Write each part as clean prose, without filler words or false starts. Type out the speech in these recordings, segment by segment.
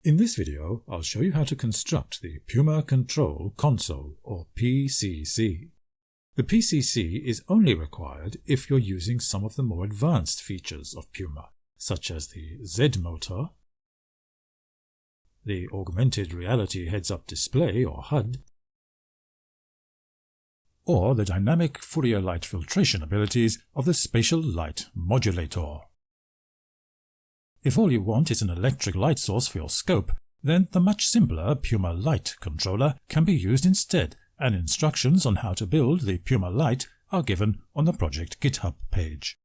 In this video, I'll show you how to construct the PUMA Control Console, or PCC. The PCC is only required if you're using some of the more advanced features of PUMA, such as the Z-motor, the Augmented Reality Heads-Up Display, or HUD, or the dynamic Fourier light filtration abilities of the Spatial Light Modulator. If all you want is an electric light source for your scope, then the much simpler PUMA Light controller can be used instead, and instructions on how to build the PUMA Light are given on the project GitHub page.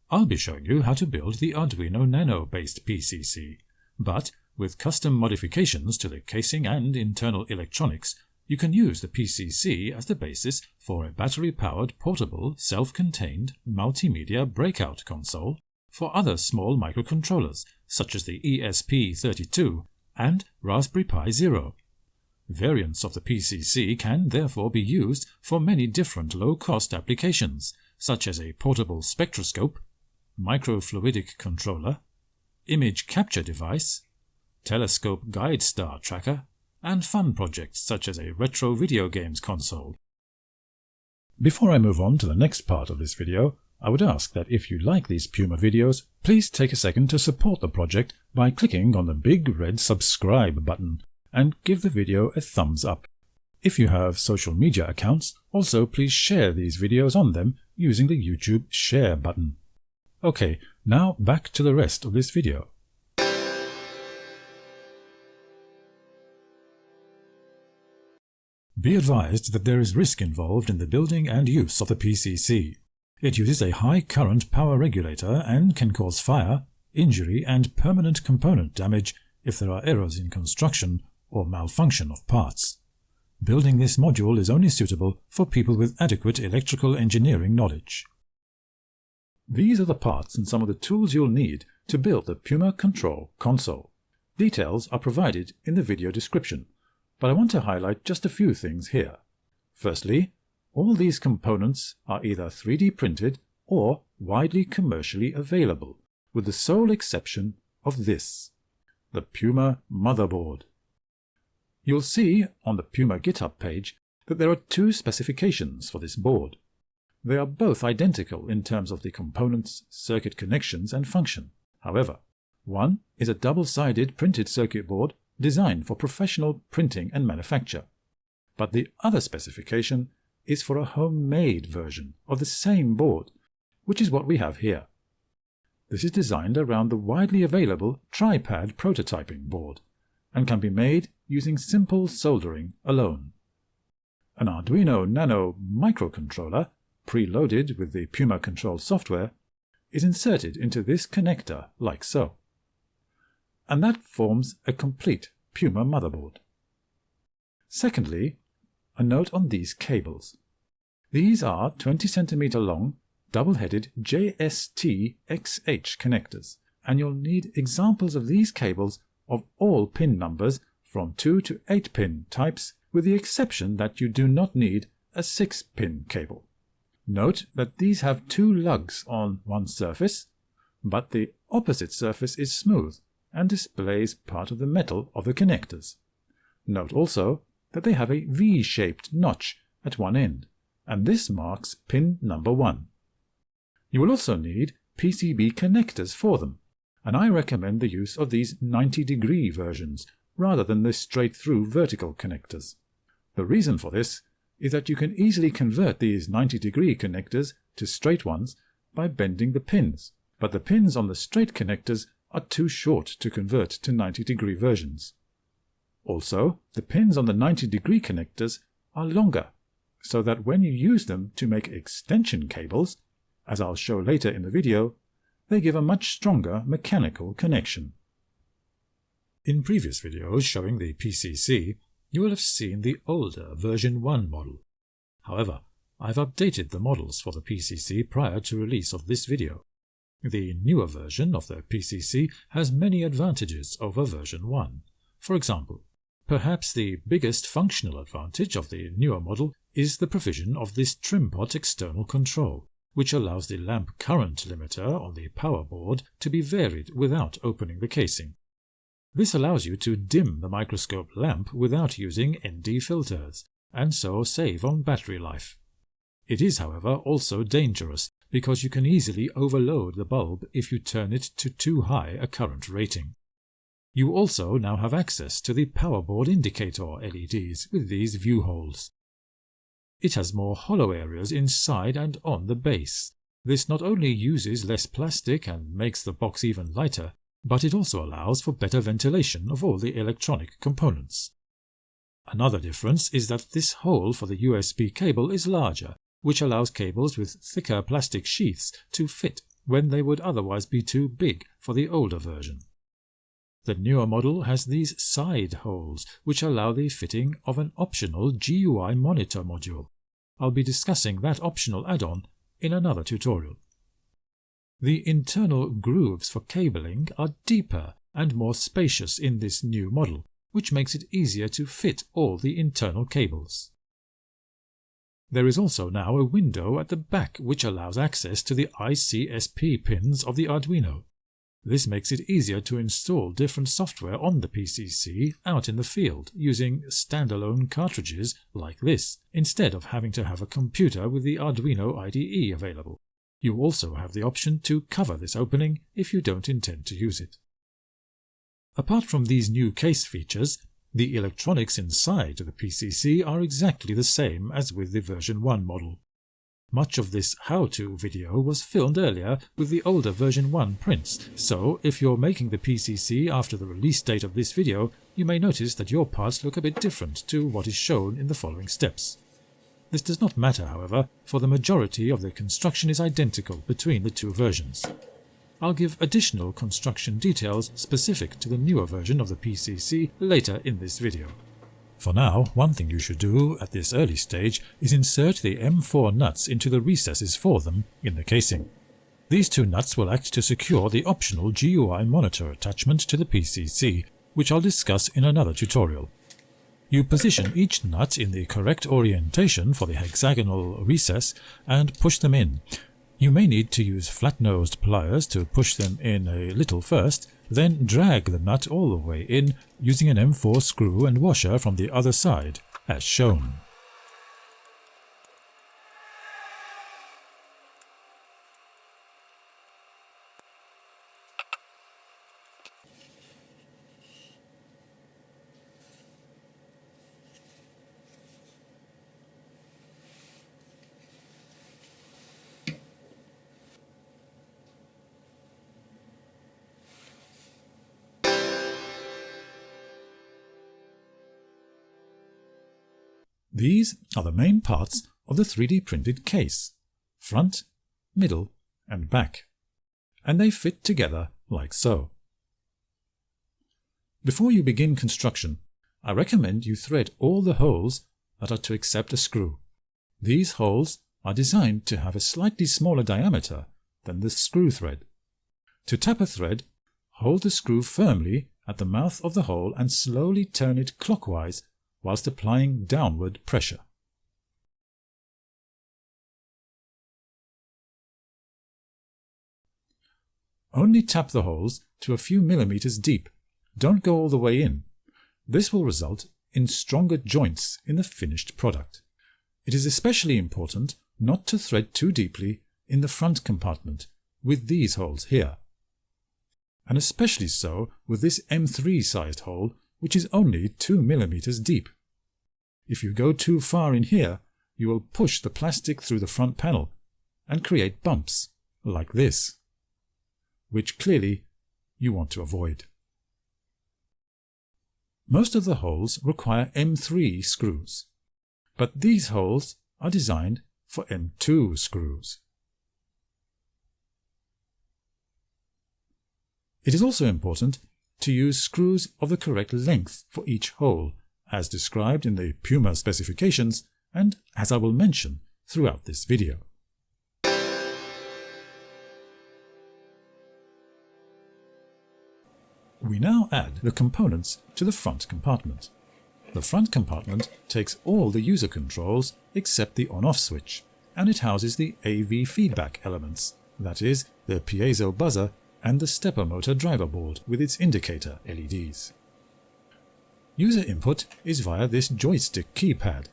I'll be showing you how to build the Arduino Nano-based PCC, but with custom modifications to the casing and internal electronics, you can use the PCC as the basis for a battery-powered portable, self-contained multimedia breakout console for other small microcontrollers, such as the ESP32 and Raspberry Pi Zero. Variants of the PCC can therefore be used for many different low-cost applications, such as a portable spectroscope, microfluidic controller, image capture device, telescope guide star tracker, and fun projects such as a retro video games console. Before I move on to the next part of this video, I would ask that if you like these PUMA videos, please take a second to support the project by clicking on the big red subscribe button and give the video a thumbs up. If you have social media accounts, also please share these videos on them using the YouTube share button. Okay, now back to the rest of this video. Be advised that there is risk involved in the building and use of the PCC. It uses a high current power regulator and can cause fire, injury and permanent component damage if there are errors in construction or malfunction of parts. Building this module is only suitable for people with adequate electrical engineering knowledge. These are the parts and some of the tools you'll need to build the PUMA Control Console. Details are provided in the video description, but I want to highlight just a few things here. Firstly, all these components are either 3D printed or widely commercially available, with the sole exception of this, the PUMA motherboard. You'll see on the PUMA GitHub page that there are two specifications for this board. They are both identical in terms of the components, circuit connections and function. However, one is a double-sided printed circuit board designed for professional printing and manufacture, but the other specification is for a homemade version of the same board, which is what we have here. This is designed around the widely available TriPad prototyping board and can be made using simple soldering alone. An Arduino Nano microcontroller, preloaded with the PUMAControl software, is inserted into this connector like so. And that forms a complete PUMA motherboard. Secondly, a note on these cables. These are 20 cm long, double-headed JST-XH connectors, and you'll need examples of these cables of all pin numbers from 2 to 8 pin types, with the exception that you do not need a 6-pin cable. Note that these have two lugs on one surface, but the opposite surface is smooth and displays part of the metal of the connectors. Note also that they have a V-shaped notch at one end, and this marks pin number 1. You will also need PCB connectors for them, and I recommend the use of these 90-degree versions rather than the straight-through vertical connectors. The reason for this is that you can easily convert these 90-degree connectors to straight ones by bending the pins, but the pins on the straight connectors are too short to convert to 90-degree versions. Also, the pins on the 90-degree connectors are longer, so that when you use them to make extension cables, as I'll show later in the video, they give a much stronger mechanical connection. In previous videos showing the PCC, you will have seen the older version 1 model. However, I've updated the models for the PCC prior to release of this video. The newer version of the PCC has many advantages over version 1. For example, perhaps the biggest functional advantage of the newer model is the provision of this Trimpot external control, which allows the lamp current limiter on the power board to be varied without opening the casing. This allows you to dim the microscope lamp without using ND filters, and so save on battery life. It is, however, also dangerous, because you can easily overload the bulb if you turn it to too high a current rating. You also now have access to the power board indicator LEDs with these view holes. It has more hollow areas inside and on the base. This not only uses less plastic and makes the box even lighter, but it also allows for better ventilation of all the electronic components. Another difference is that this hole for the USB cable is larger, which allows cables with thicker plastic sheaths to fit when they would otherwise be too big for the older version. The newer model has these side holes, which allow the fitting of an optional GUI monitor module. I'll be discussing that optional add-on in another tutorial. The internal grooves for cabling are deeper and more spacious in this new model, which makes it easier to fit all the internal cables. There is also now a window at the back which allows access to the ICSP pins of the Arduino. This makes it easier to install different software on the PCC out in the field using standalone cartridges like this, instead of having to have a computer with the Arduino IDE available. You also have the option to cover this opening if you don't intend to use it. Apart from these new case features, the electronics inside the PCC are exactly the same as with the version 1 model. Much of this how-to video was filmed earlier with the older version 1 prints, so if you're making the PCC after the release date of this video, you may notice that your parts look a bit different to what is shown in the following steps. This does not matter, however, for the majority of the construction is identical between the two versions. I'll give additional construction details specific to the newer version of the PCC later in this video. For now, one thing you should do at this early stage is insert the M4 nuts into the recesses for them in the casing. These two nuts will act to secure the optional GUI monitor attachment to the PCC, which I'll discuss in another tutorial. You position each nut in the correct orientation for the hexagonal recess and push them in. You may need to use flat-nosed pliers to push them in a little first, then drag the nut all the way in using an M4 screw and washer from the other side, as shown. These are the main parts of the 3D printed case: front, middle, and back. And they fit together like so. Before you begin construction, I recommend you thread all the holes that are to accept a screw. These holes are designed to have a slightly smaller diameter than the screw thread. To tap a thread, hold the screw firmly at the mouth of the hole and slowly turn it clockwise whilst applying downward pressure. Only tap the holes to a few millimeters deep. Don't go all the way in. This will result in stronger joints in the finished product. It is especially important not to thread too deeply in the front compartment with these holes here, and especially so with this M3 sized hole, which is only 2 millimeters deep. If you go too far in here, you will push the plastic through the front panel and create bumps like this, which clearly you want to avoid. Most of the holes require M3 screws, but these holes are designed for M2 screws. It is also important to use screws of the correct length for each hole, as described in the PUMA specifications and as I will mention throughout this video. We now add the components to the front compartment. The front compartment takes all the user controls except the on-off switch, and it houses the AV feedback elements, that is, the piezo buzzer and the stepper motor driver board with its indicator LEDs. User input is via this joystick keypad.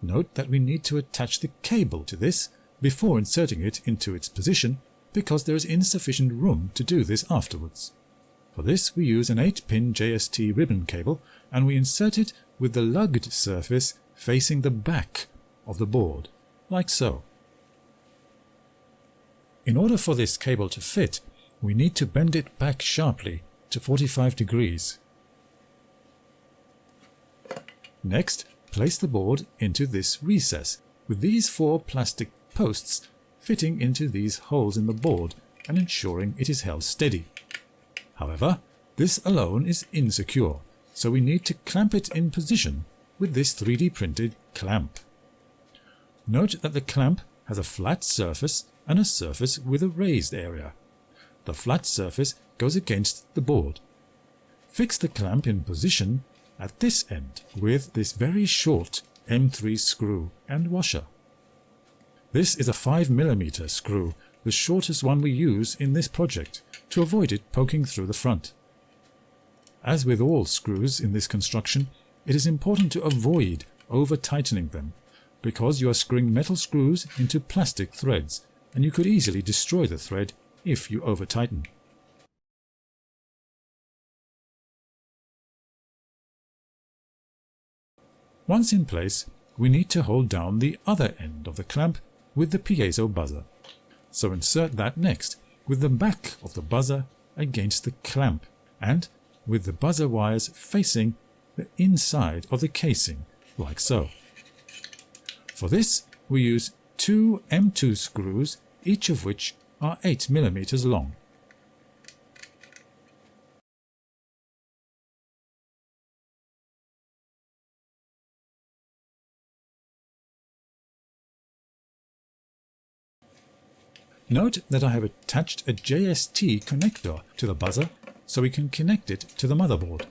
Note that we need to attach the cable to this before inserting it into its position because there is insufficient room to do this afterwards. For this we use an 8-pin JST ribbon cable and we insert it with the lugged surface facing the back of the board, like so. In order for this cable to fit, we need to bend it back sharply to 45 degrees. Next, place the board into this recess with these 4 plastic posts fitting into these holes in the board and ensuring it is held steady. However, this alone is insecure, so we need to clamp it in position with this 3D printed clamp. Note that the clamp has a flat surface and a surface with a raised area. The flat surface goes against the board. Fix the clamp in position at this end with this very short M3 screw and washer. This is a 5mm screw, the shortest one we use in this project, to avoid it poking through the front. As with all screws in this construction, it is important to avoid over-tightening them, because you are screwing metal screws into plastic threads, and you could easily destroy the thread if you over-tighten. Once in place, we need to hold down the other end of the clamp with the piezo buzzer. So insert that next, with the back of the buzzer against the clamp and with the buzzer wires facing the inside of the casing, like so. For this, we use 2 M2 screws, each of which are 8mm long. Note that I have attached a JST connector to the buzzer so we can connect it to the motherboard.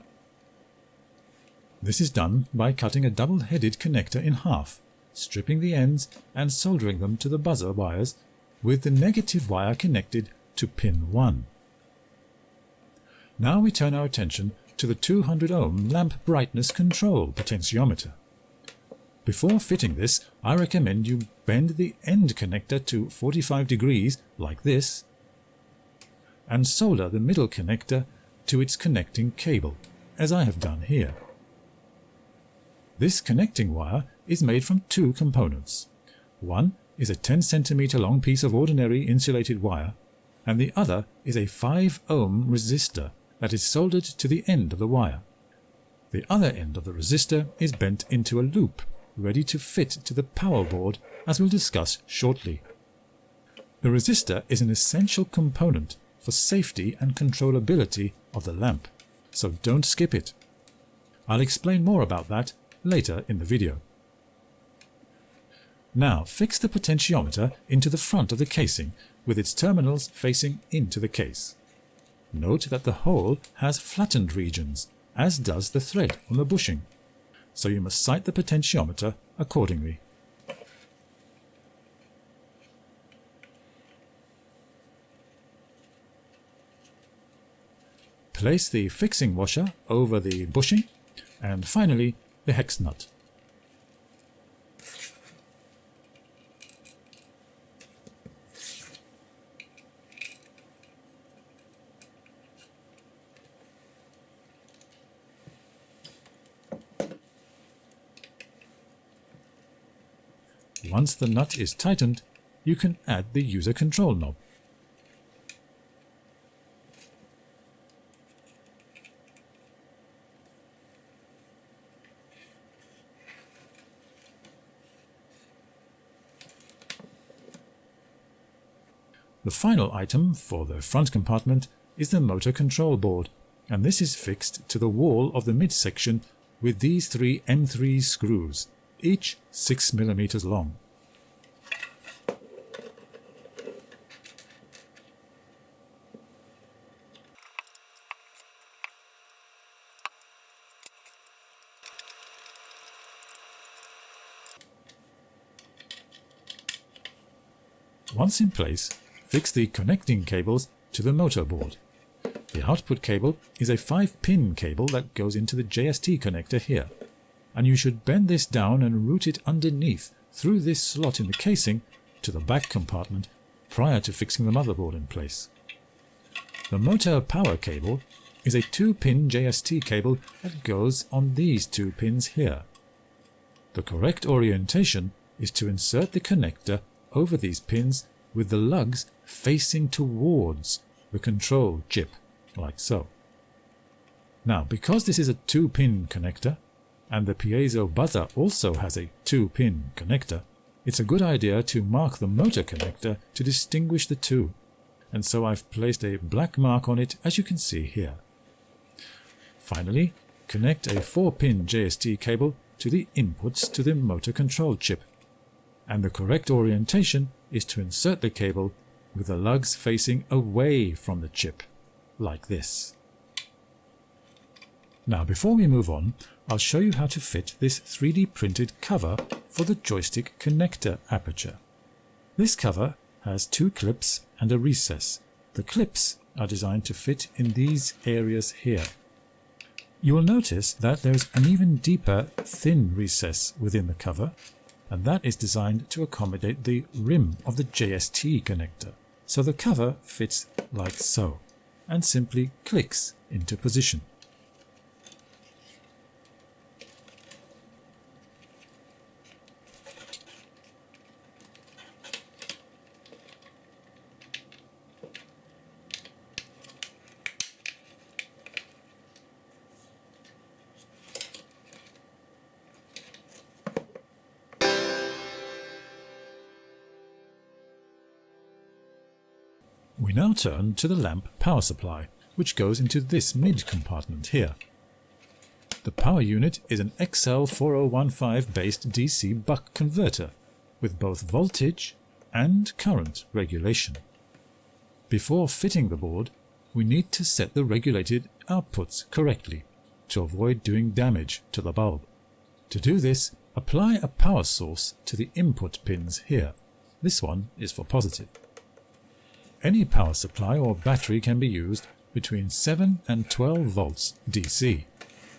This is done by cutting a double-headed connector in half, stripping the ends and soldering them to the buzzer wires with the negative wire connected to pin 1. Now we turn our attention to the 200 ohm lamp brightness control potentiometer. Before fitting this, I recommend you bend the end connector to 45 degrees, like this, and solder the middle connector to its connecting cable, as I have done here. This connecting wire is made from 2 components. One is a 10 cm long piece of ordinary insulated wire, and the other is a 5 ohm resistor that is soldered to the end of the wire. The other end of the resistor is bent into a loop, ready to fit to the power board, as we'll discuss shortly. The resistor is an essential component for safety and controllability of the lamp, so don't skip it. I'll explain more about that later in the video. Now fix the potentiometer into the front of the casing with its terminals facing into the case. Note that the hole has flattened regions, as does the thread on the bushing, so you must sight the potentiometer accordingly. Place the fixing washer over the bushing, and finally the hex nut. Once the nut is tightened, you can add the user control knob. The final item for the front compartment is the motor control board, and this is fixed to the wall of the midsection with these 3 M3 screws, each 6mm long. Once in place, fix the connecting cables to the motor board. The output cable is a 5-pin cable that goes into the JST connector here, and you should bend this down and route it underneath through this slot in the casing to the back compartment prior to fixing the motherboard in place. The motor power cable is a 2-pin JST cable that goes on these 2 pins here. The correct orientation is to insert the connector over these pins with the lugs facing towards the control chip, like so. Now, because this is a 2-pin connector, and the piezo buzzer also has a 2-pin connector, it's a good idea to mark the motor connector to distinguish the two, and so I've placed a black mark on it, as you can see here. Finally, connect a 4-pin JST cable to the inputs to the motor control chip, and the correct orientation is to insert the cable with the lugs facing away from the chip, like this. Now, before we move on, I'll show you how to fit this 3D printed cover for the joystick connector aperture. This cover has 2 clips and a recess. The clips are designed to fit in these areas here. You will notice that there's an even deeper, thin recess within the cover, and that is designed to accommodate the rim of the JST connector. So the cover fits like so, and simply clicks into position. We now turn to the lamp power supply, which goes into this mid compartment here. The power unit is an XL4015 based DC buck converter with both voltage and current regulation. Before fitting the board, we need to set the regulated outputs correctly to avoid doing damage to the bulb. To do this, apply a power source to the input pins here. This one is for positive. Any power supply or battery can be used between 7 and 12 volts DC,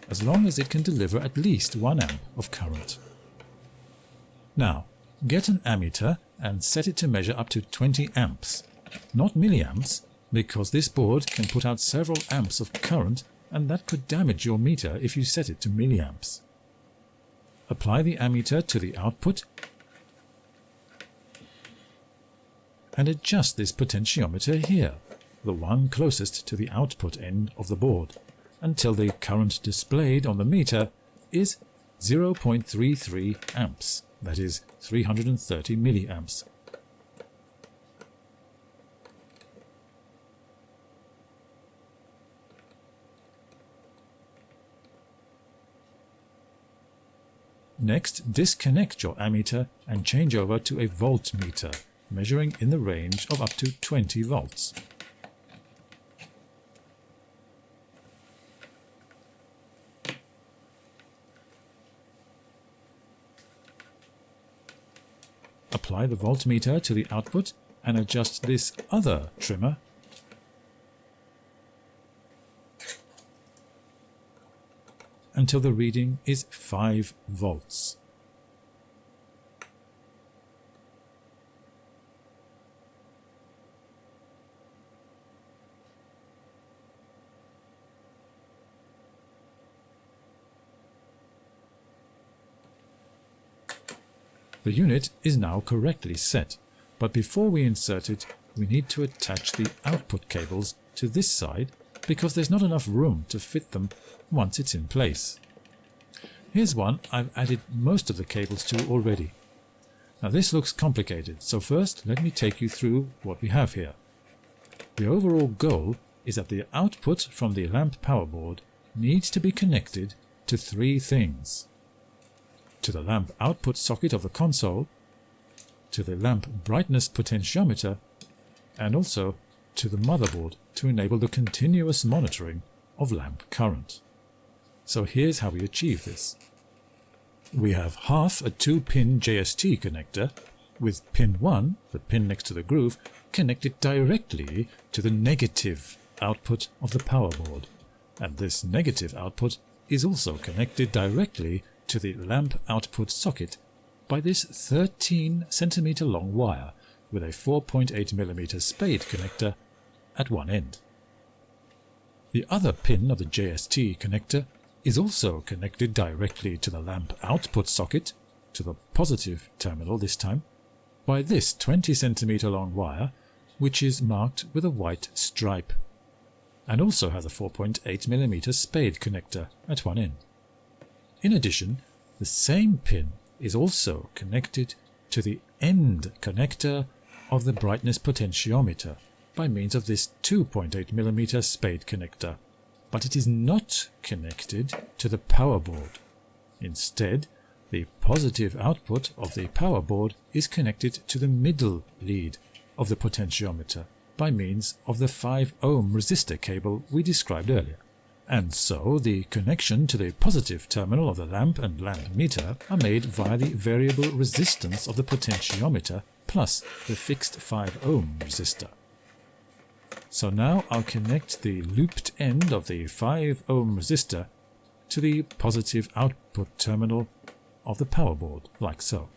as long as it can deliver at least 1 amp of current. Now, get an ammeter and set it to measure up to 20 amps, not milliamps, because this board can put out several amps of current and that could damage your meter if you set it to milliamps. Apply the ammeter to the output and adjust this potentiometer here, the one closest to the output end of the board, until the current displayed on the meter is 0.33 amps, that is 330 milliamps. Next, disconnect your ammeter and change over to a voltmeter, measuring in the range of up to 20 volts. Apply the voltmeter to the output and adjust this other trimmer until the reading is 5 volts. The unit is now correctly set, but before we insert it, we need to attach the output cables to this side because there's not enough room to fit them once it's in place. Here's one I've added most of the cables to already. Now this looks complicated, so first let me take you through what we have here. The overall goal is that the output from the lamp power board needs to be connected to 3 things: to the lamp output socket of the console, to the lamp brightness potentiometer, and also to the motherboard to enable the continuous monitoring of lamp current. So here's how we achieve this. We have half a 2-pin JST connector with pin 1, the pin next to the groove, connected directly to the negative output of the power board, and this negative output is also connected directly to the lamp output socket by this 13 cm long wire with a 4.8 mm spade connector at one end. The other pin of the JST connector is also connected directly to the lamp output socket, to the positive terminal this time, by this 20 cm long wire, which is marked with a white stripe, and also has a 4.8 mm spade connector at one end. In addition, the same pin is also connected to the end connector of the brightness potentiometer by means of this 2.8 mm spade connector, but it is not connected to the power board. Instead, the positive output of the power board is connected to the middle lead of the potentiometer by means of the 5 ohm resistor cable we described earlier. And so the connection to the positive terminal of the lamp and lamp meter are made via the variable resistance of the potentiometer plus the fixed 5 ohm resistor. So now I'll connect the looped end of the 5 ohm resistor to the positive output terminal of the power board, like so.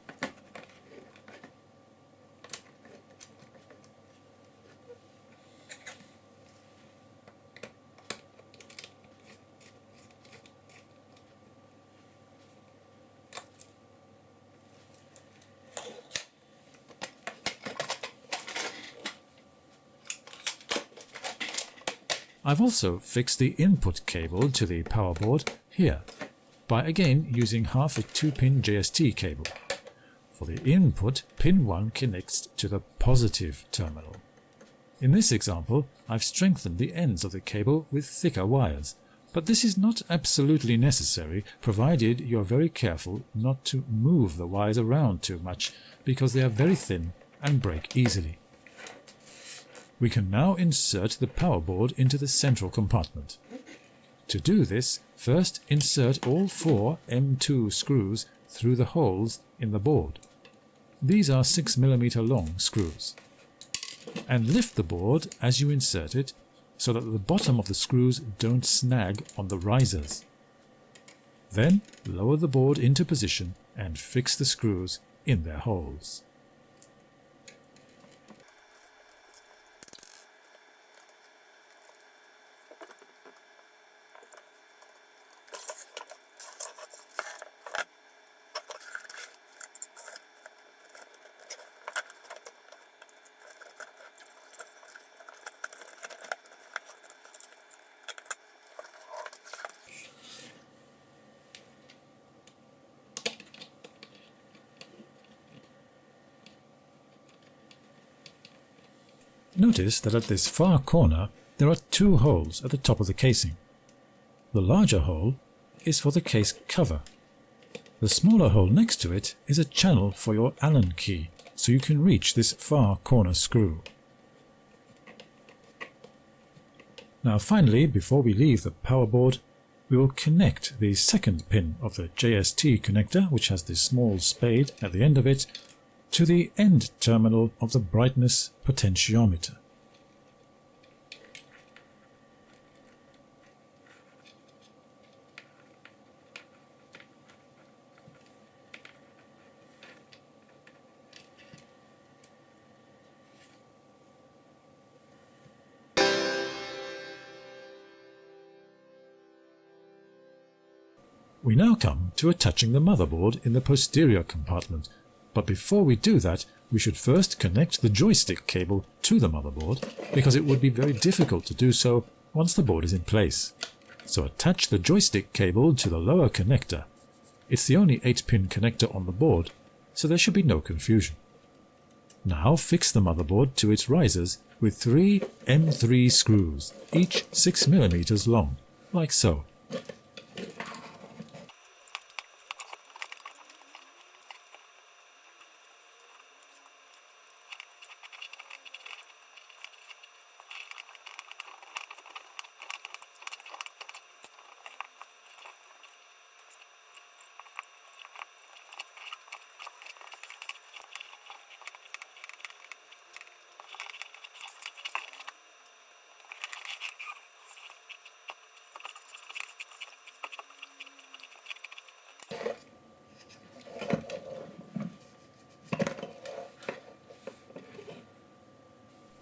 I've also fixed the input cable to the power board here, by again using half a 2-pin JST cable. For the input, pin 1 connects to the positive terminal. In this example, I've strengthened the ends of the cable with thicker wires, but this is not absolutely necessary, provided you are very careful not to move the wires around too much, because they are very thin and break easily. We can now insert the power board into the central compartment. To do this, first insert all 4 M2 screws through the holes in the board. These are 6 mm long screws. And lift the board as you insert it so that the bottom of the screws don't snag on the risers. Then lower the board into position and fix the screws in their holes. Notice that at this far corner there are 2 holes at the top of the casing. The larger hole is for the case cover. The smaller hole next to it is a channel for your Allen key, so you can reach this far corner screw. Now finally, before we leave the power board, we will connect the second pin of the JST connector, which has this small spade at the end of it, to the end terminal of the brightness potentiometer. We now come to attaching the motherboard in the posterior compartment, but before we do that, we should first connect the joystick cable to the motherboard, because it would be very difficult to do so once the board is in place. So attach the joystick cable to the lower connector. It's the only 8-pin connector on the board, so there should be no confusion. Now fix the motherboard to its risers with 3 M3 screws, each 6 mm long, like so.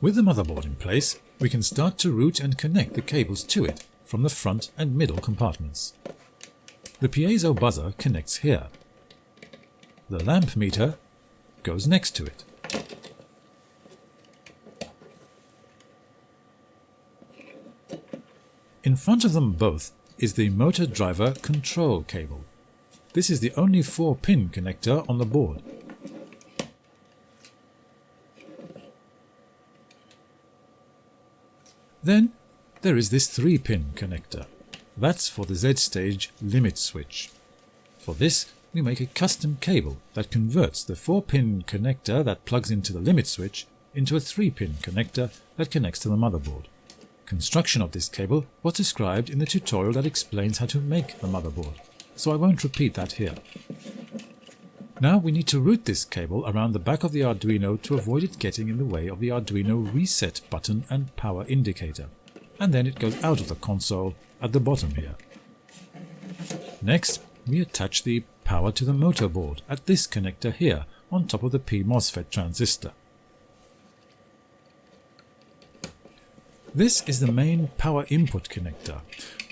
With the motherboard in place, we can start to route and connect the cables to it from the front and middle compartments. The piezo buzzer connects here. The lamp meter goes next to it. In front of them both is the motor driver control cable. This is the only 4-pin connector on the board. Then there is this 3-pin connector. That's for the Z-stage limit switch. For this, we make a custom cable that converts the 4-pin connector that plugs into the limit switch into a 3-pin connector that connects to the motherboard. Construction of this cable was described in the tutorial that explains how to make the motherboard, so I won't repeat that here. Now we need to route this cable around the back of the Arduino to avoid it getting in the way of the Arduino reset button and power indicator, and then it goes out of the console at the bottom here. Next, we attach the power to the motor board at this connector here on top of the PMOSFET transistor. This is the main power input connector.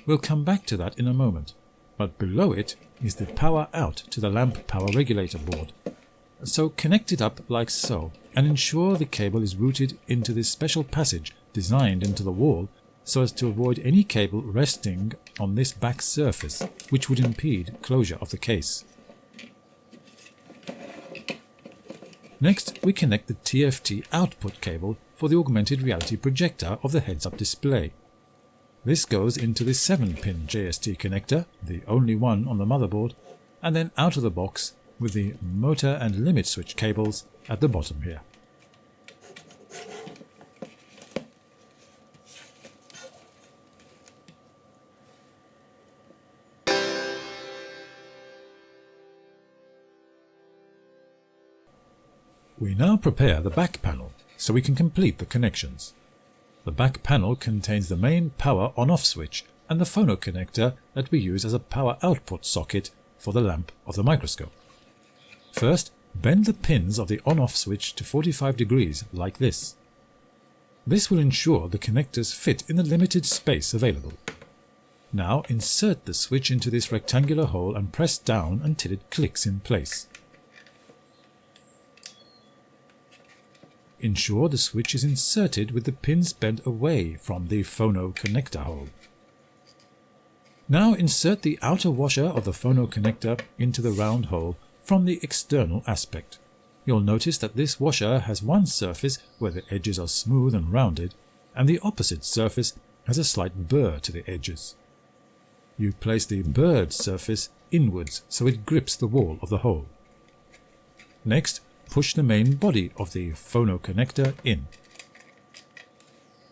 We'll come back to that in a moment, but below it is the power out to the lamp power regulator board. So connect it up like so and ensure the cable is routed into this special passage designed into the wall so as to avoid any cable resting on this back surface, which would impede closure of the case. Next, we connect the TFT output cable for the augmented reality projector of the heads-up display. This goes into the 7-pin JST connector, the only one on the motherboard, and then out of the box with the motor and limit switch cables at the bottom here. We now prepare the back panel so we can complete the connections. The back panel contains the main power on-off switch and the phono connector that we use as a power output socket for the lamp of the microscope. First, bend the pins of the on-off switch to 45 degrees like this. This will ensure the connectors fit in the limited space available. Now insert the switch into this rectangular hole and press down until it clicks in place. Ensure the switch is inserted with the pins bent away from the phono connector hole. Now insert the outer washer of the phono connector into the round hole from the external aspect. You'll notice that this washer has one surface where the edges are smooth and rounded, and the opposite surface has a slight burr to the edges. You place the burred surface inwards so it grips the wall of the hole. Next, push the main body of the phono connector in.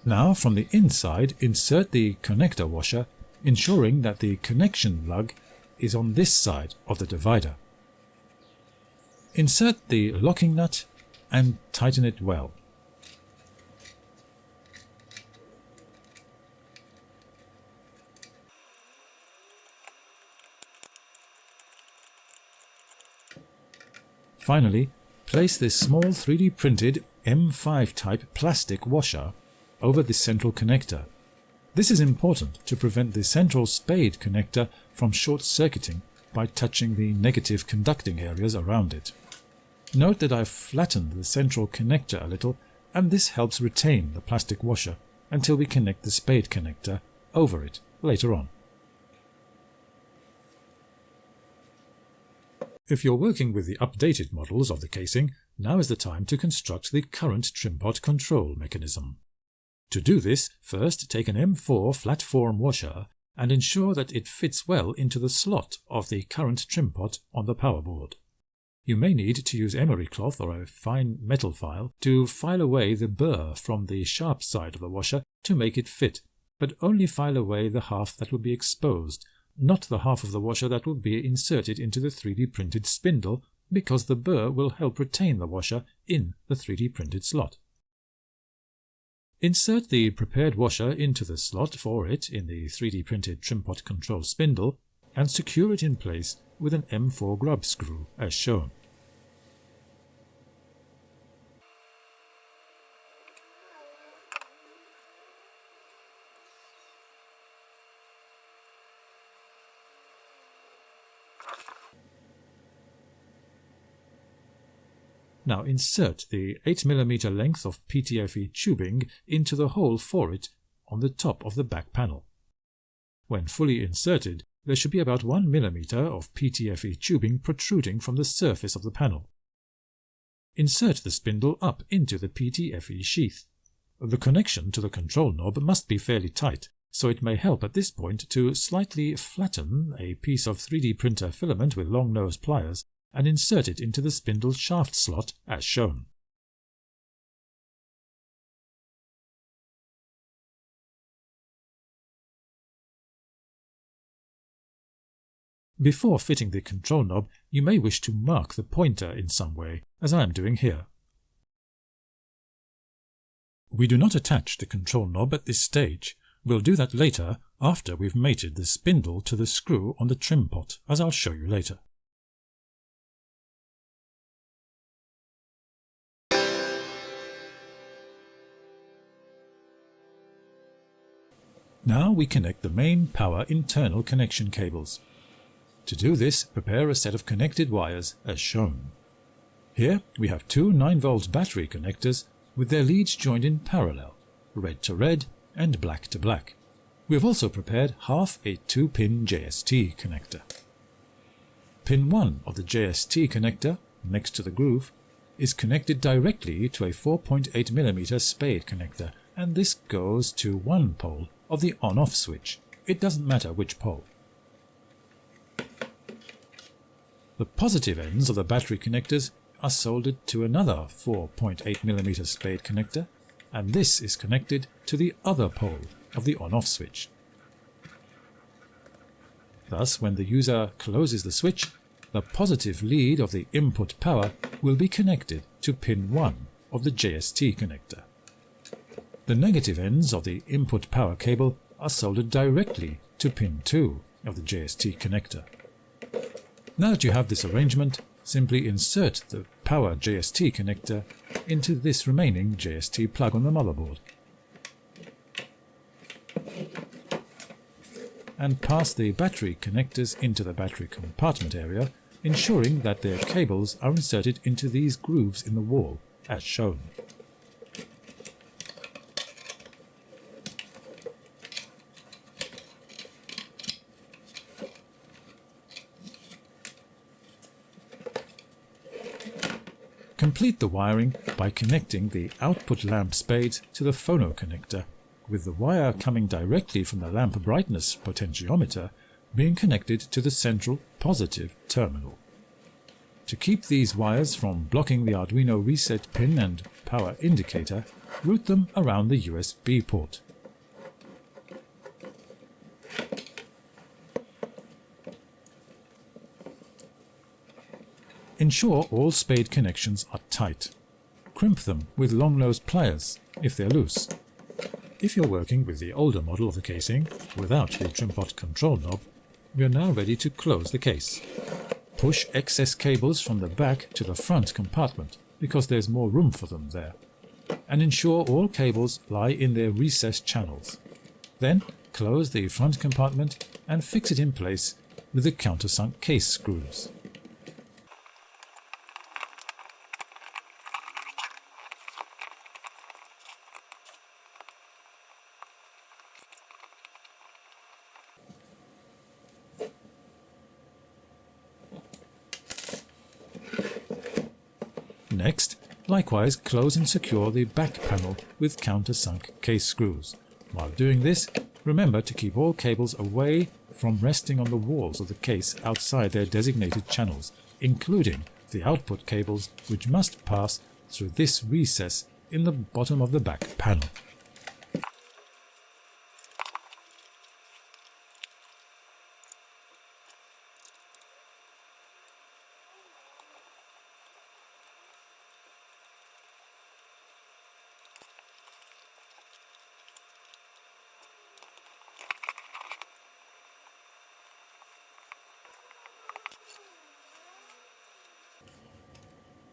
Now from the inside insert the connector washer, ensuring that the connection lug is on this side of the divider. Insert the locking nut and tighten it well. Finally, place this small 3D printed M5 type plastic washer over the central connector. This is important to prevent the central spade connector from short-circuiting by touching the negative conducting areas around it. Note that I've flattened the central connector a little, and this helps retain the plastic washer until we connect the spade connector over it later on. If you're working with the updated models of the casing, now is the time to construct the current Trimpot control mechanism. To do this, first take an M4 flat-form washer and ensure that it fits well into the slot of the current Trimpot on the power board. You may need to use emery cloth or a fine metal file to file away the burr from the sharp side of the washer to make it fit, but only file away the half that will be exposed, not the half of the washer that will be inserted into the 3D printed spindle, because the burr will help retain the washer in the 3D printed slot. Insert the prepared washer into the slot for it in the 3D printed Trimpot control spindle and secure it in place with an M4 grub screw as shown. Now insert the 8mm length of PTFE tubing into the hole for it on the top of the back panel. When fully inserted, there should be about 1mm of PTFE tubing protruding from the surface of the panel. Insert the spindle up into the PTFE sheath. The connection to the control knob must be fairly tight, so it may help at this point to slightly flatten a piece of 3D printer filament with long nose pliers and insert it into the spindle shaft slot as shown. Before fitting the control knob, you may wish to mark the pointer in some way, as I am doing here. We do not attach the control knob at this stage. We'll do that later, after we've mated the spindle to the screw on the Trimpot, as I'll show you later. Now we connect the main power internal connection cables. To do this, prepare a set of connected wires as shown. Here we have two 9V battery connectors with their leads joined in parallel, red to red and black to black. We have also prepared half a 2-pin JST connector. Pin 1 of the JST connector, next to the groove, is connected directly to a 4.8mm spade connector, and this goes to one pole of the on-off switch. It doesn't matter which pole. The positive ends of the battery connectors are soldered to another 4.8mm spade connector, and this is connected to the other pole of the on-off switch. Thus, when the user closes the switch, the positive lead of the input power will be connected to pin 1 of the JST connector. The negative ends of the input power cable are soldered directly to pin 2 of the JST connector. Now that you have this arrangement, simply insert the power JST connector into this remaining JST plug on the motherboard and pass the battery connectors into the battery compartment area, ensuring that their cables are inserted into these grooves in the wall, as shown. Complete the wiring by connecting the output lamp spades to the phono connector, with the wire coming directly from the lamp brightness potentiometer being connected to the central positive terminal. To keep these wires from blocking the Arduino reset pin and power indicator, route them around the USB port. Ensure all spade connections are tight. Crimp them with long nose pliers if they're loose. If you're working with the older model of the casing, without the Trimpot control knob, we are now ready to close the case. Push excess cables from the back to the front compartment, because there's more room for them there. And ensure all cables lie in their recessed channels. Then close the front compartment and fix it in place with the countersunk case screws. Next, likewise close and secure the back panel with countersunk case screws. While doing this, remember to keep all cables away from resting on the walls of the case outside their designated channels, including the output cables, which must pass through this recess in the bottom of the back panel.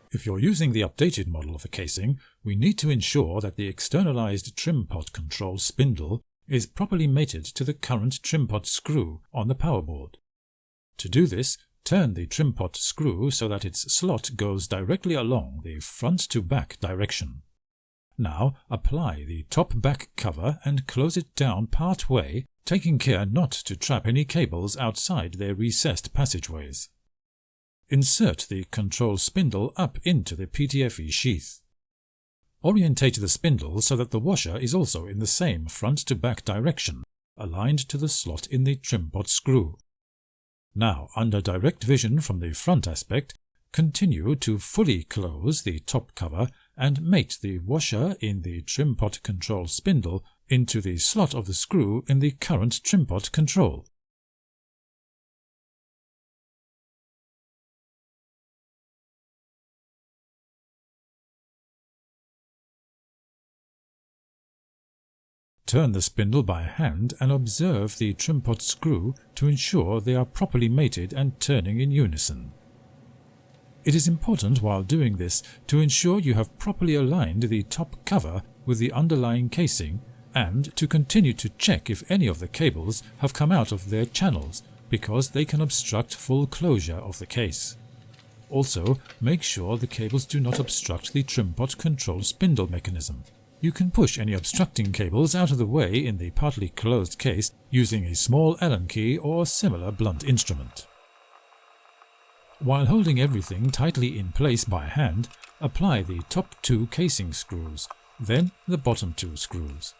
If you're using the updated model of the casing, we need to ensure that the externalized Trimpot control spindle is properly mated to the current Trimpot screw on the power board. To do this, turn the Trimpot screw so that its slot goes directly along the front-to-back direction. Now apply the top-back cover and close it down part way, taking care not to trap any cables outside their recessed passageways. Insert the control spindle up into the PTFE sheath. Orientate the spindle so that the washer is also in the same front-to-back direction, aligned to the slot in the Trimpot screw. Now, under direct vision from the front aspect, continue to fully close the top cover and mate the washer in the Trimpot control spindle into the slot of the screw in the current Trimpot control. Turn the spindle by hand and observe the Trimpot screw to ensure they are properly mated and turning in unison. It is important while doing this to ensure you have properly aligned the top cover with the underlying casing and to continue to check if any of the cables have come out of their channels, because they can obstruct full closure of the case. Also, make sure the cables do not obstruct the Trimpot control spindle mechanism. You can push any obstructing cables out of the way in the partly closed case using a small Allen key or similar blunt instrument. While holding everything tightly in place by hand, apply the top 2 casing screws, then the bottom 2 screws.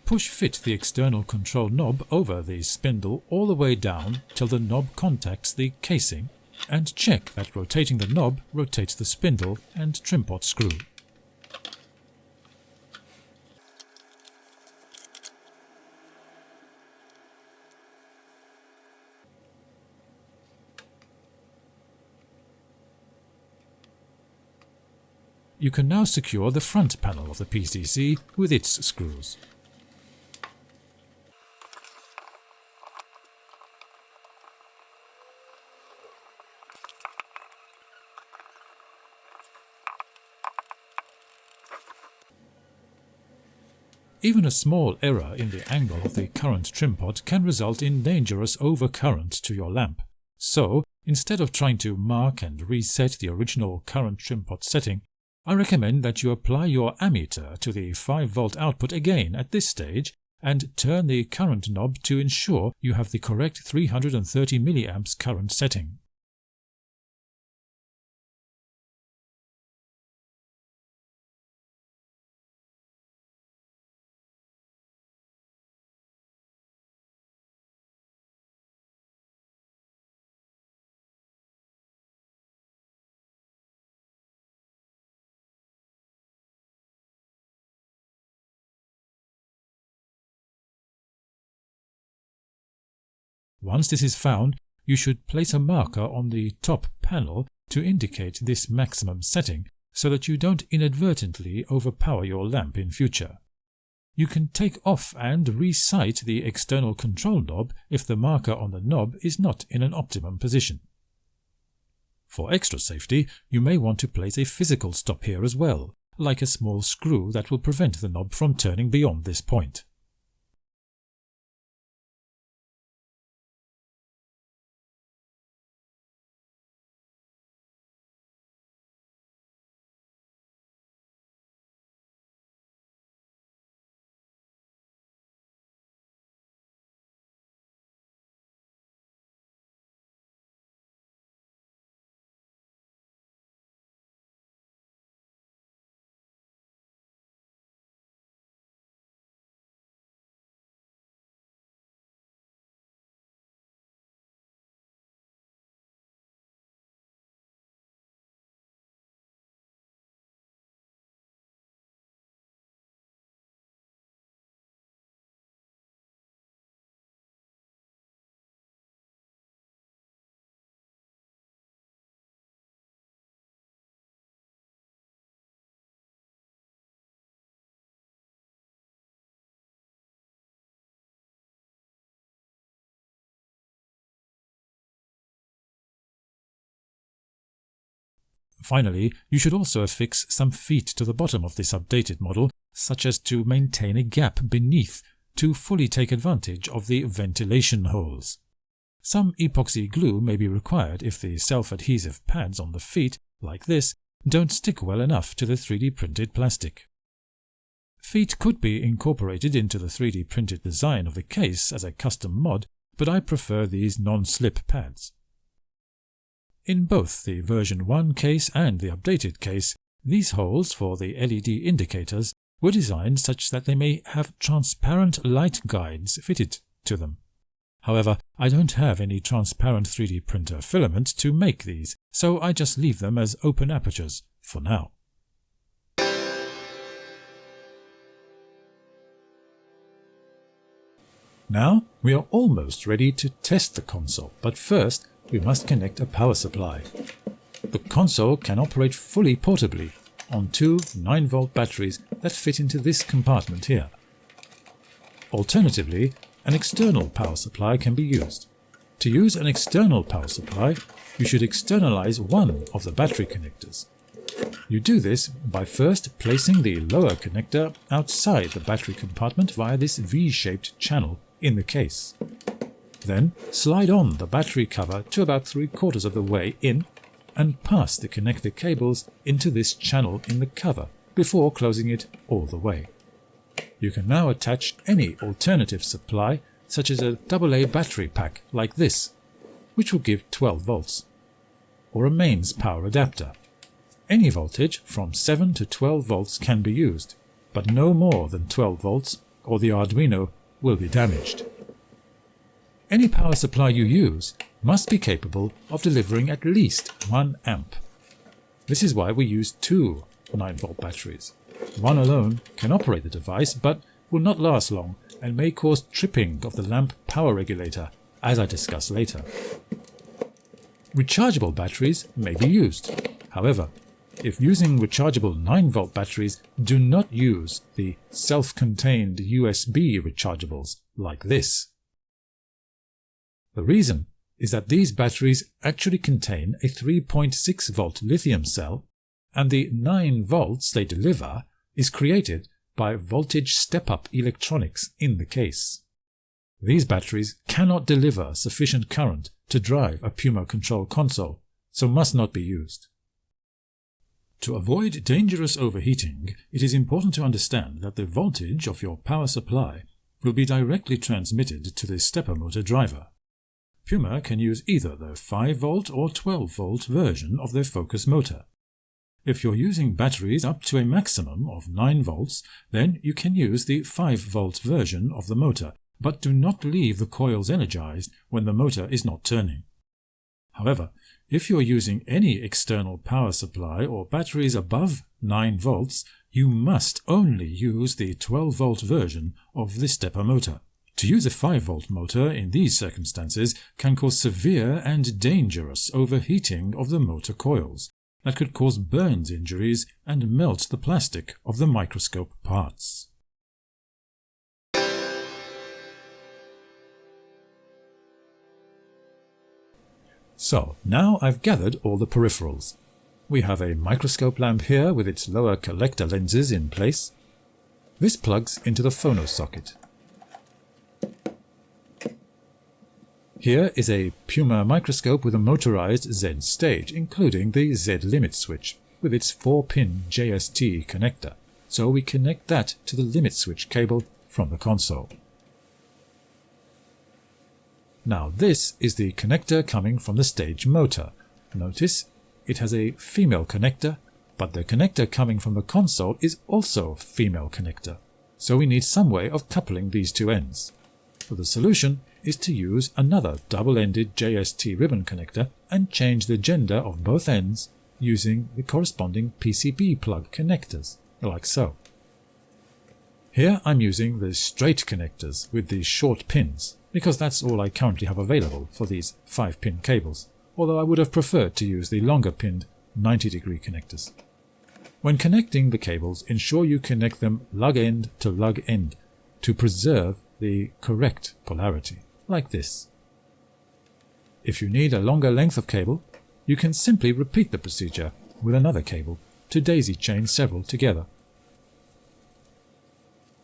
Push fit the external control knob over the spindle all the way down till the knob contacts the casing, and check that rotating the knob rotates the spindle and Trimpot screw. You can now secure the front panel of the PCC with its screws. Even a small error in the angle of the current Trimpot can result in dangerous overcurrent to your lamp. So, instead of trying to mark and reset the original current Trimpot setting, I recommend that you apply your ammeter to the 5-volt output again at this stage and turn the current knob to ensure you have the correct 330 mA current setting. Once this is found, you should place a marker on the top panel to indicate this maximum setting so that you don't inadvertently overpower your lamp in future. You can take off and resight the external control knob if the marker on the knob is not in an optimum position. For extra safety, you may want to place a physical stop here as well, like a small screw that will prevent the knob from turning beyond this point. Finally, you should also affix some feet to the bottom of this updated model, such as to maintain a gap beneath to fully take advantage of the ventilation holes. Some epoxy glue may be required if the self-adhesive pads on the feet, like this, don't stick well enough to the 3D printed plastic. Feet could be incorporated into the 3D printed design of the case as a custom mod, but I prefer these non-slip pads. In both the version 1 case and the updated case, these holes for the LED indicators were designed such that they may have transparent light guides fitted to them. However, I don't have any transparent 3D printer filament to make these, so I just leave them as open apertures for now. Now we are almost ready to test the console, but first we must connect a power supply. The console can operate fully portably on two 9-volt batteries that fit into this compartment here. Alternatively, an external power supply can be used. To use an external power supply, you should externalize one of the battery connectors. You do this by first placing the lower connector outside the battery compartment via this V-shaped channel in the case. Then slide on the battery cover to about 3/4 of the way in and pass the connector cables into this channel in the cover before closing it all the way. You can now attach any alternative supply, such as a AA battery pack like this, which will give 12 volts, or a mains power adapter. Any voltage from 7 to 12 volts can be used, but no more than 12 volts or the Arduino will be damaged. Any power supply you use must be capable of delivering at least 1 amp. This is why we use two 9-volt batteries. One alone can operate the device, but will not last long and may cause tripping of the lamp power regulator, as I discuss later. Rechargeable batteries may be used. However, if using rechargeable 9-volt batteries, do not use the self-contained USB rechargeables like this. The reason is that these batteries actually contain a 3.6 volt lithium cell, and the 9 volts they deliver is created by voltage step-up electronics in the case. These batteries cannot deliver sufficient current to drive a PUMA Control Console, so must not be used. To avoid dangerous overheating, it is important to understand that the voltage of your power supply will be directly transmitted to the stepper motor driver. PUMA can use either the 5-volt or 12-volt version of their focus motor. If you're using batteries up to a maximum of 9 volts, then you can use the 5-volt version of the motor, but do not leave the coils energized when the motor is not turning. However, if you're using any external power supply or batteries above 9 volts, you must only use the 12-volt version of the stepper motor. To use a 5-volt motor in these circumstances can cause severe and dangerous overheating of the motor coils that could cause burns injuries and melt the plastic of the microscope parts. So, now I've gathered all the peripherals. We have a microscope lamp here with its lower collector lenses in place. This plugs into the phono socket. Here is a PUMA microscope with a motorized Z stage, including the Z limit switch, with its 4-pin JST connector, so we connect that to the limit switch cable from the console. Now this is the connector coming from the stage motor. Notice it has a female connector, but the connector coming from the console is also a female connector, so we need some way of coupling these two ends. So the solution is to use another double-ended JST ribbon connector and change the gender of both ends using the corresponding PCB plug connectors, like so. Here I'm using the straight connectors with these short pins, because that's all I currently have available for these 5-pin cables, although I would have preferred to use the longer-pinned 90-degree connectors. When connecting the cables, ensure you connect them lug-end to lug-end to preserve the correct polarity, like this. If you need a longer length of cable, you can simply repeat the procedure with another cable to daisy chain several together.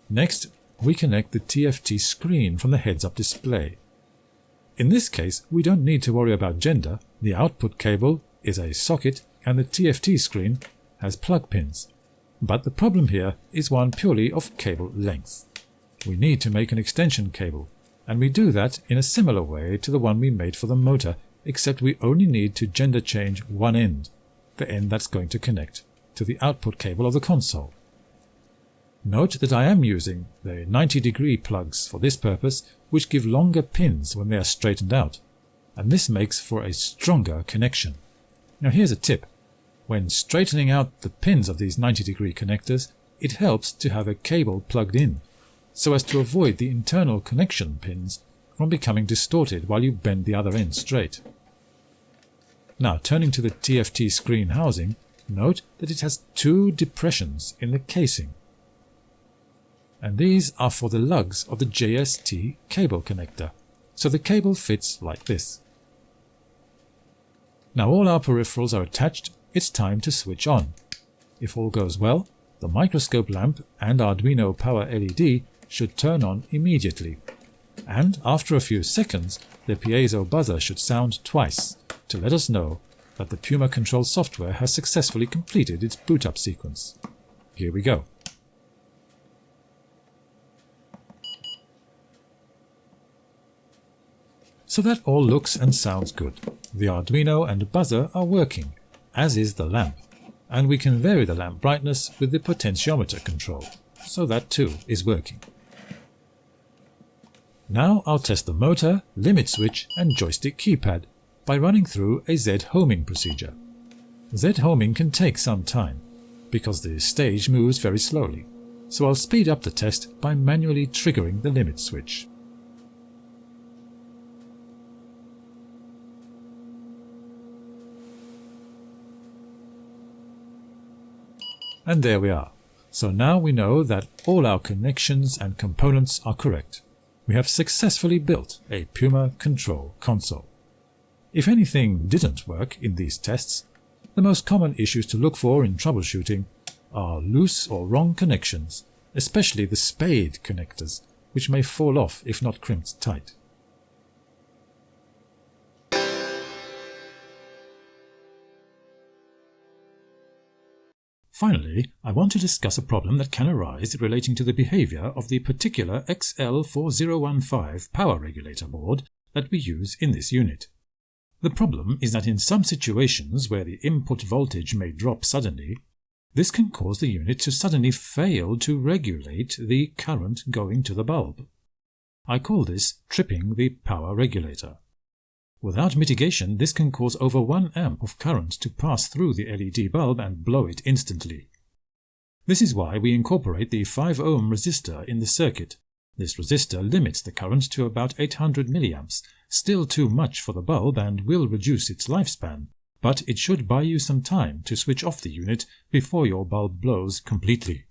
Next, we connect the TFT screen from the heads-up display. In this case, we don't need to worry about gender. The output cable is a socket and the TFT screen has plug pins. But the problem here is one purely of cable length. We need to make an extension cable, and we do that in a similar way to the one we made for the motor, except we only need to gender change one end, the end that's going to connect to the output cable of the console. Note that I am using the 90-degree plugs for this purpose, which give longer pins when they are straightened out, and this makes for a stronger connection. Now here's a tip. When straightening out the pins of these 90-degree connectors, it helps to have a cable plugged in, so as to avoid the internal connection pins from becoming distorted while you bend the other end straight. Now turning to the TFT screen housing, note that it has two depressions in the casing, and these are for the lugs of the JST cable connector, so the cable fits like this. Now all our peripherals are attached, it's time to switch on. If all goes well, the microscope lamp and Arduino power LED should turn on immediately, and after a few seconds the piezo buzzer should sound twice to let us know that the PUMAControl software has successfully completed its boot up sequence. Here we go. So that all looks and sounds good. The Arduino and buzzer are working, as is the lamp, and we can vary the lamp brightness with the potentiometer control, so that too is working. Now I'll test the motor, limit switch and joystick keypad by running through a Z-homing procedure. Z-homing can take some time, because the stage moves very slowly, so I'll speed up the test by manually triggering the limit switch. And there we are. So now we know that all our connections and components are correct. We have successfully built a PUMA Control Console. If anything didn't work in these tests, the most common issues to look for in troubleshooting are loose or wrong connections, especially the spade connectors, which may fall off if not crimped tight. Finally, I want to discuss a problem that can arise relating to the behavior of the particular XL4015 power regulator board that we use in this unit. The problem is that in some situations where the input voltage may drop suddenly, this can cause the unit to suddenly fail to regulate the current going to the bulb. I call this tripping the power regulator. Without mitigation, this can cause over 1 amp of current to pass through the LED bulb and blow it instantly. This is why we incorporate the 5 ohm resistor in the circuit. This resistor limits the current to about 800 milliamps, still too much for the bulb and will reduce its lifespan, but it should buy you some time to switch off the unit before your bulb blows completely.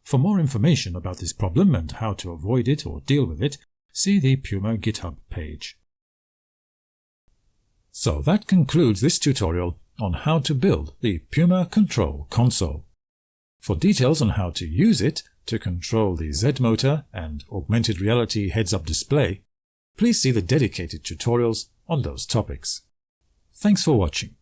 For more information about this problem and how to avoid it or deal with it, see the PUMA GitHub page. So that concludes this tutorial on how to build the PUMA Control Console. For details on how to use it to control the Z motor and augmented reality heads-up display, please see the dedicated tutorials on those topics. Thanks for watching.